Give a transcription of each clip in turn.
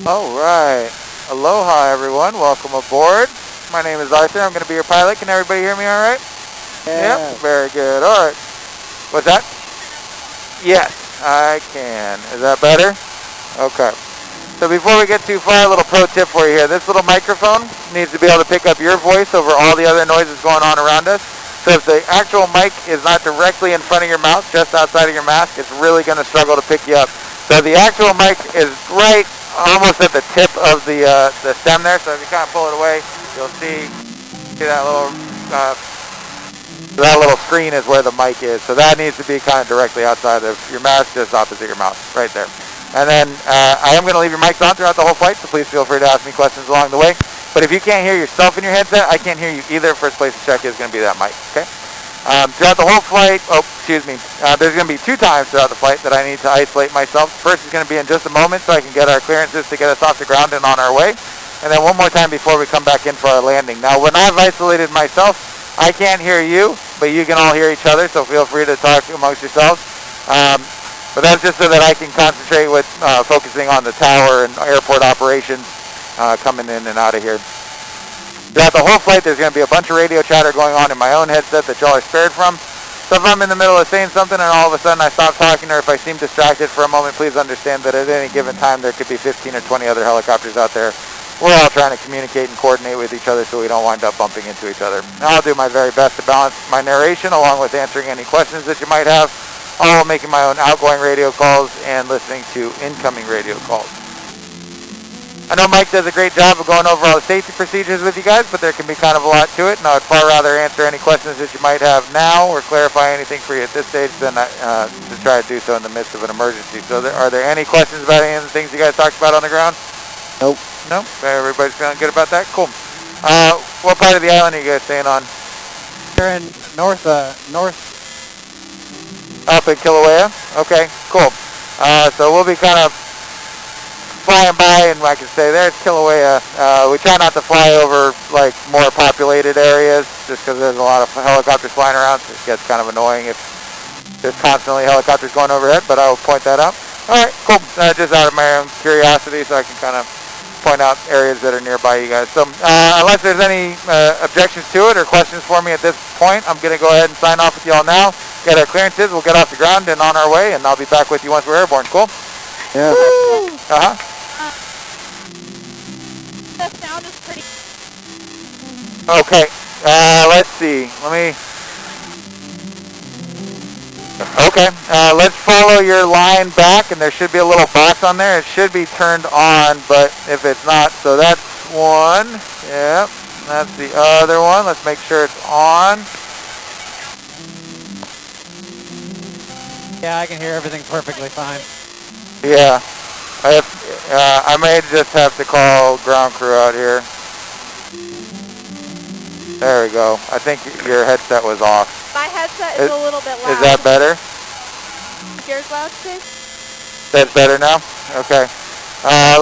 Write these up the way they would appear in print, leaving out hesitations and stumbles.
All right. Aloha, everyone. Welcome aboard. My name is Arthur. I'm going to be your pilot. Can everybody hear me all right? Yeah. Yep. Very good. All right. What's that? Yes, I can. Is that better? Okay. So before we get too far, a little pro tip for you here. This little microphone needs to be able to pick up your voice over all the other noises going on around us. So if the actual mic is not directly in front of your mouth, just outside of your mask, it's really going to struggle to pick you up. So the actual mic is right almost at the tip of the stem there. So if you kind of pull it away, you'll see that little screen is where the mic is. So that needs to be kind of directly outside of your mask, just opposite your mouth, right there. And then I am going to leave your mics on throughout the whole flight, so please feel free to ask me questions along the way. But if you can't hear yourself in your headset, I can't hear you either. First place to check is going to be that mic, okay? Throughout the whole flight, there's going to be 2 times throughout the flight that I need to isolate myself. First is going to be in just a moment so I can get our clearances to get us off the ground and on our way. And then one more time before we come back in for our landing. Now, when I've isolated myself, I can't hear you, but you can all hear each other, so feel free to talk amongst yourselves. But that's just so that I can concentrate with focusing on the tower and airport operations coming in and out of here. Throughout the whole flight, there's going to be a bunch of radio chatter going on in my own headset that y'all are spared from. So if I'm in the middle of saying something and all of a sudden I stop talking, or if I seem distracted for a moment, please understand that at any given time there could be 15 or 20 other helicopters out there. We're all trying to communicate and coordinate with each other so we don't wind up bumping into each other. I'll do my very best to balance my narration along with answering any questions that you might have, all making my own outgoing radio calls and listening to incoming radio calls. I know Mike does a great job of going over all the safety procedures with you guys, but there can be kind of a lot to it, and I would far rather answer any questions that you might have now or clarify anything for you at this stage than to try to do so in the midst of an emergency. So are there any questions about any of the things you guys talked about on the ground? Nope. No? Everybody's feeling good about that? Cool. What part of the island are you guys staying on? You're in north. Up in Kilauea? Okay, cool. So we'll be kind of flying by, and I can say there's Kilauea. We try not to fly over like more populated areas just because there's a lot of helicopters flying around, so it gets kind of annoying if there's constantly helicopters going overhead, but I will point that out. Alright, cool. Just out of my own curiosity, so I can kind of point out areas that are nearby you guys. So unless there's any objections to it or questions for me at this point, I'm going to go ahead and sign off with y'all now. Get our clearances, we'll get off the ground and on our way, and I'll be back with you once we're airborne. Cool? Yeah. Uh-huh. The sound is pretty... Okay, let's see. Okay, let's follow your line back, and there should be a little box on there. It should be turned on, but if it's not, so that's one. Yep, that's the other one. Let's make sure it's on. Yeah, I can hear everything perfectly fine. Yeah, I may just have to call ground crew out here. There we go. I think your headset was off. My headset is a little bit loud. Is that better? Yours loud, too? That's better now? Okay.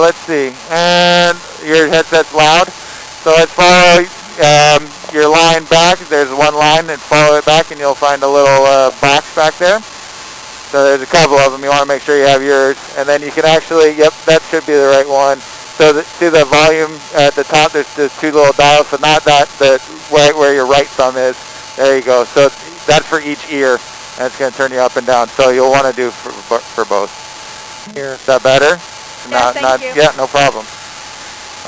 Let's see. And your headset's loud. So let's follow your line back. There's one line, and follow it back, and you'll find a little box back there. So there's a couple of them. You want to make sure you have yours. And then you can actually, yep, that should be the right one. So see the volume at the top, there's 2 little dials, so not that, right where your right thumb is. There you go. So that's for each ear, and it's going to turn you up and down. So you'll want to do for both. Here. Is that better? Yeah, thank you. Yeah, no problem.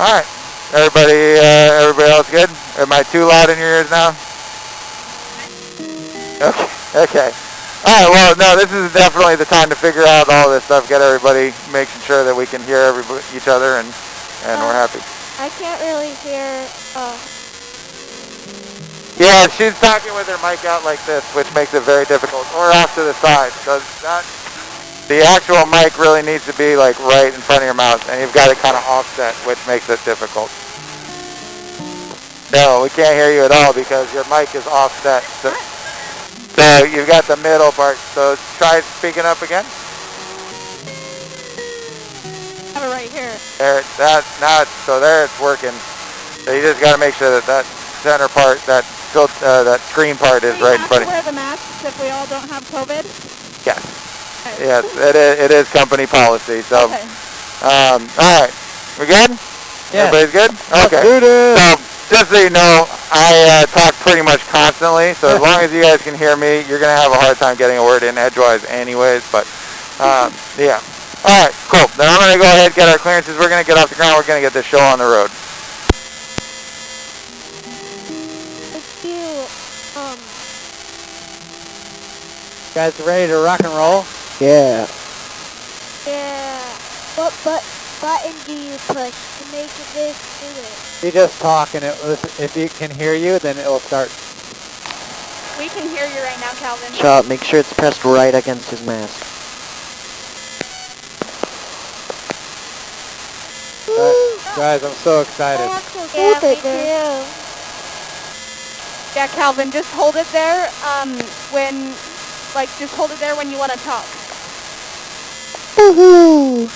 All right. Everybody else good? Am I too loud in your ears now? Okay. All right, well, no, this is definitely the time to figure out all this stuff, get everybody making sure that we can hear each other, and we're happy. I can't really hear... Yeah, she's talking with her mic out like this, which makes it very difficult, or off to the side. So the actual mic really needs to be like right in front of your mouth, and you've got it kind of offset, which makes it difficult. No, we can't hear you at all because your mic is offset. So you've got the middle part. So try speaking up again. I have it right here. There, there it's working. So you just got to make sure that center part, that screen part is right in front of you. Do we have to wear the masks if we all don't have COVID? Yes. Yes, it is company policy. So, Okay. all right. We good? Yeah. Everybody's good? Okay. Let's do this. So, just so you know, I talk pretty much constantly, so as long as you guys can hear me, you're going to have a hard time getting a word in edgewise anyways, but, yeah. All right, cool. Then I'm going to go ahead and get our clearances. We're going to get off the ground. We're going to get this show on the road. Guys ready to rock and roll? Yeah. Yeah. What button do you push to make this do it? You just talk, and if it can hear you, then it will start. We can hear you right now, Calvin. Chop, make sure it's pressed right against his mask. Guys, I'm so excited. Yeah, me too. Yeah, Calvin, just hold it there just hold it there when you want to talk. Woohoo!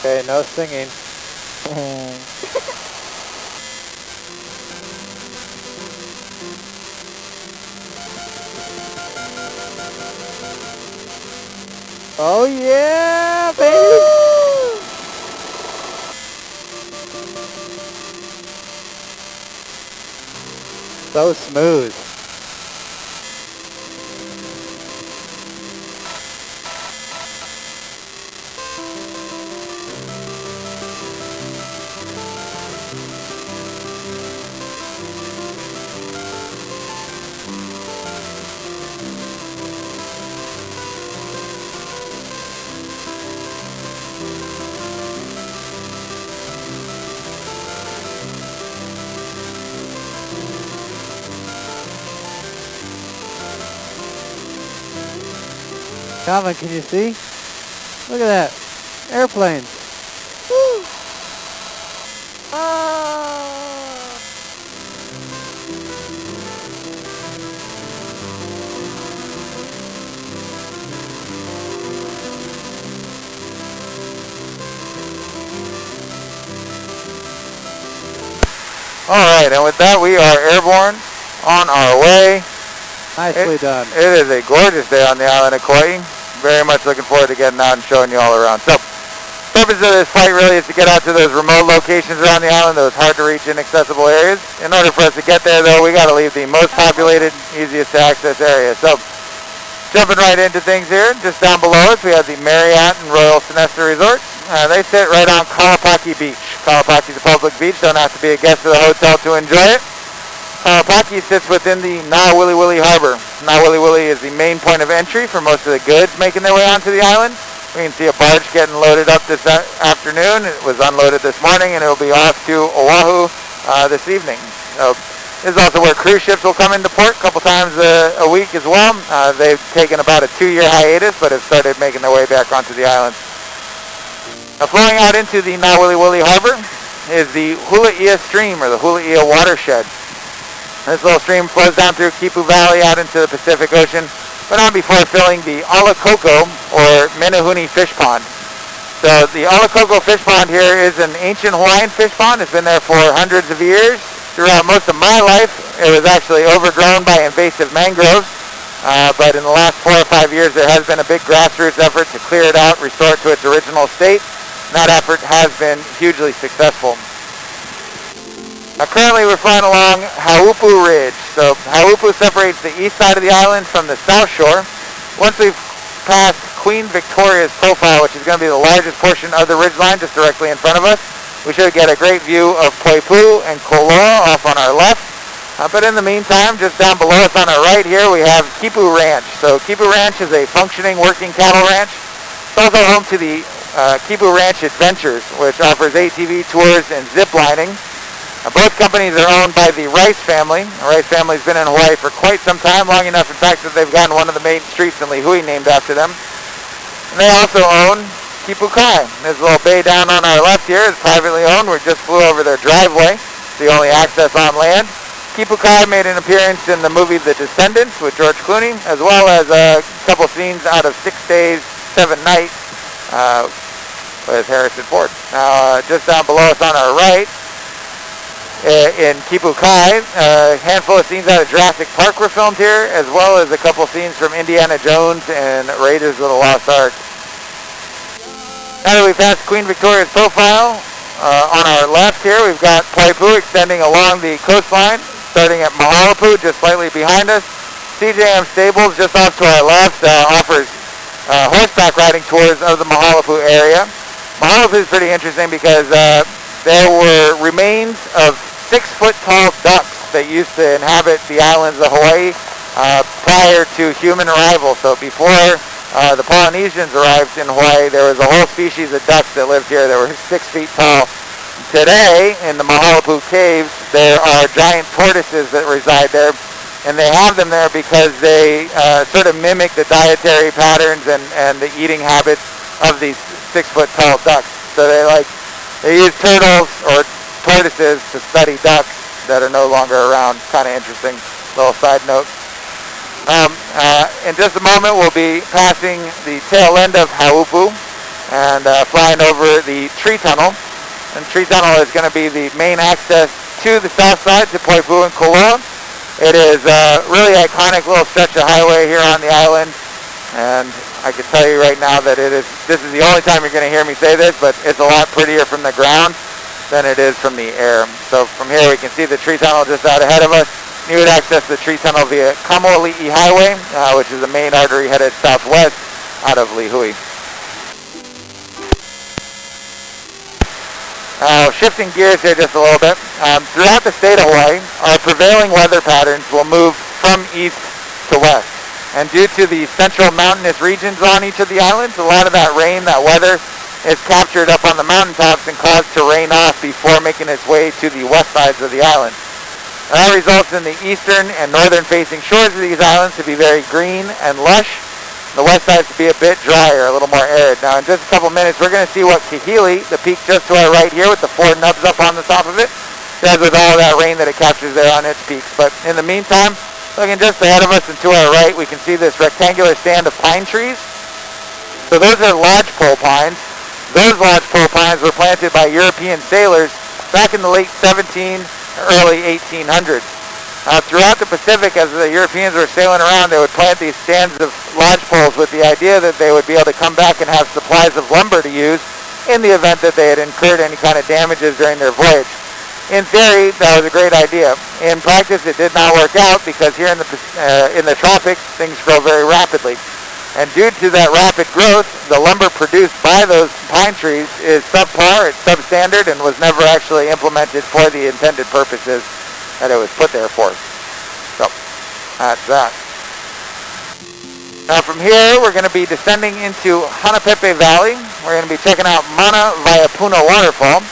Okay, no singing. Oh yeah, baby! So smooth. Calvin, can you see? Look at that. Airplanes. Oh. All right, and with that, we are airborne on our way. Nicely done. It is a gorgeous day on the island of Kauai. Very much looking forward to getting out and showing you all around. So, the purpose of this flight really is to get out to those remote locations around the island, those hard to reach inaccessible areas. In order for us to get there, though, we got to leave the most populated, easiest to access area. So, jumping right into things here, just down below us, we have the Marriott and Royal Sonesta Resorts. They sit right on Kauai Beach. Kauai is a public beach, don't have to be a guest of the hotel to enjoy it. Kauai sits within the Nauwili Harbor. Nauwili is the main point of entry for most of the goods making their way onto the island. We can see a barge getting loaded up this afternoon. It was unloaded this morning, and it will be off to Oahu this evening. So this is also where cruise ships will come into port a couple times a week as well. They've taken about a 2-year hiatus, but have started making their way back onto the island. Now, flowing out into the Nauwili Harbor is the Hula-Ia Stream, or the Hula-Ia Watershed. This little stream flows down through Kipu Valley out into the Pacific Ocean, but not before filling the Alakoko, or Menehune fish pond. So the Alakoko fish pond here is an ancient Hawaiian fish pond. It's been there for hundreds of years. Throughout most of my life, it was actually overgrown by invasive mangroves, but in the last 4 or 5 years, there has been a big grassroots effort to clear it out, restore it to its original state. And that effort has been hugely successful. Now, currently we're flying along Haupu Ridge. So Haupu separates the east side of the island from the south shore. Once we've passed Queen Victoria's Profile, which is going to be the largest portion of the ridgeline just directly in front of us, we should get a great view of Poipu and Koloa off on our left. But in the meantime, just down below us on our right here, we have Kipu Ranch. So Kipu Ranch is a functioning working cattle ranch. It's also home to the Kipu Ranch Adventures, which offers ATV tours and zip lining. Both companies are owned by the Rice family. The Rice family's been in Hawaii for quite some time, long enough in fact that they've gotten one of the main streets in Lihui named after them. And they also own Kipu Kai. This little bay down on our left here is privately owned. We just flew over their driveway. It's the only access on land. Kipu Kai made an appearance in the movie The Descendants with George Clooney, as well as a couple scenes out of 6 Days, 7 Nights with Harrison Ford. Now, just down below us on our right, in Kipu Kai, a handful of scenes out of Jurassic Park were filmed here, as well as a couple scenes from Indiana Jones and Raiders of the Lost Ark. Now that we've passed Queen Victoria's profile, on our left here we've got Poipu extending along the coastline, starting at Mahalapu just slightly behind us. CJM Stables just off to our left offers horseback riding tours of the Mahalapu area. Mahalapu is pretty interesting because there were remains of 6-foot-tall ducks that used to inhabit the islands of Hawaii prior to human arrival. So before the Polynesians arrived in Hawaii, there was a whole species of ducks that lived here that were 6 feet tall. Today, in the Mahalapu caves, there are giant tortoises that reside there, and they have them there because they sort of mimic the dietary patterns and the eating habits of these 6-foot-tall ducks. So they use turtles or tortoises to study ducks that are no longer around. Kind of interesting little side note. In just a moment, we'll be passing the tail end of Haupu and flying over the tree tunnel. And tree tunnel is going to be the main access to the south side, to Poipu and Koloa. It is a really iconic little stretch of highway here on the island, and I can tell you right now that this is the only time you're going to hear me say this, but it's a lot prettier from the ground than it is from the air. So from here we can see the tree tunnel just out ahead of us. You would access the tree tunnel via Kamoli'i Highway, which is the main artery headed southwest out of Lihui. Shifting gears here just a little bit. Throughout the state of Hawaii, our prevailing weather patterns will move from east to west. And due to the central mountainous regions on each of the islands, a lot of that rain, that weather, is captured up on the mountaintops and caused to rain off before making its way to the west sides of the island. And that results in the eastern and northern facing shores of these islands to be very green and lush. The west side to be a bit drier, a little more arid. Now in just a couple minutes we're going to see what Kahili, the peak just to our right here with the 4 nubs up on the top of it, does with all of that rain that it captures there on its peaks. But in the meantime, looking just ahead of us and to our right, we can see this rectangular stand of pine trees. So those are lodgepole pines. Those lodgepole pines were planted by European sailors back in the late early 1800s. Throughout the Pacific, as the Europeans were sailing around, they would plant these stands of lodgepoles with the idea that they would be able to come back and have supplies of lumber to use in the event that they had incurred any kind of damages during their voyage. In theory, that was a great idea. In practice, it did not work out because here in the tropics, things grow very rapidly. And due to that rapid growth, the lumber produced by those pine trees is subpar, it's substandard, and was never actually implemented for the intended purposes that it was put there for. So, that's that. Now from here, we're going to be descending into Hanapepe Valley. We're going to be checking out Mana Vaiapuna Waterfall.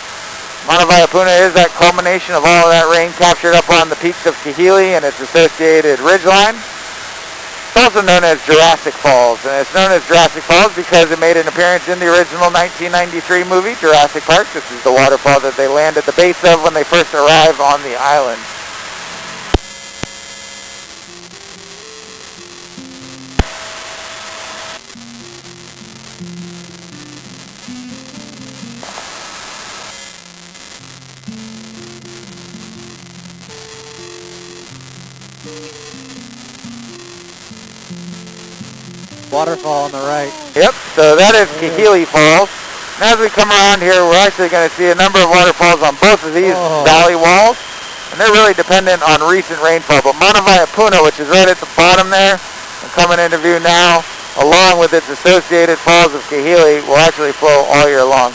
Mana Vaiapuna is that culmination of all of that rain captured up on the peaks of Kahili and its associated ridgeline. It's also known as Jurassic Falls, and it's known as Jurassic Falls because it made an appearance in the original 1993 movie, Jurassic Park. This is the waterfall that they land at the base of when they first arrive on the island. Waterfall on the right. Yep, so that is Kahili Falls. And as we come around here, we're actually going to see a number of waterfalls on both of these valley walls. And they're really dependent on recent rainfall. But Mana Vaiapuna, which is right at the bottom there, and coming into view now, along with its associated falls of Kahili, will actually flow all year long.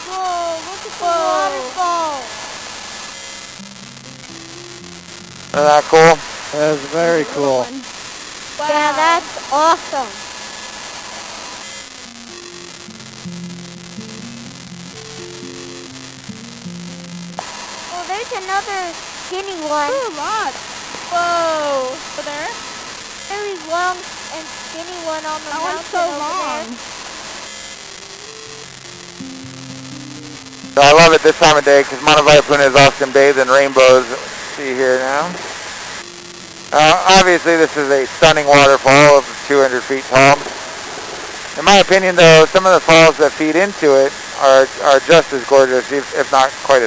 Whoa, look at the waterfall. Isn't that cool? That is very cool. Wow. Yeah, that's awesome. Oh, there's another skinny one. Ooh, lots. Whoa. Over there? Very long and skinny one on the That mountain one's so over long. there. So I love it this time of day because Mana Vaiapuna is often bathed in rainbows. See here now. Obviously this is a stunning waterfall of 200 feet tall. In my opinion though, some of the falls that feed into it are just as gorgeous, if not quite as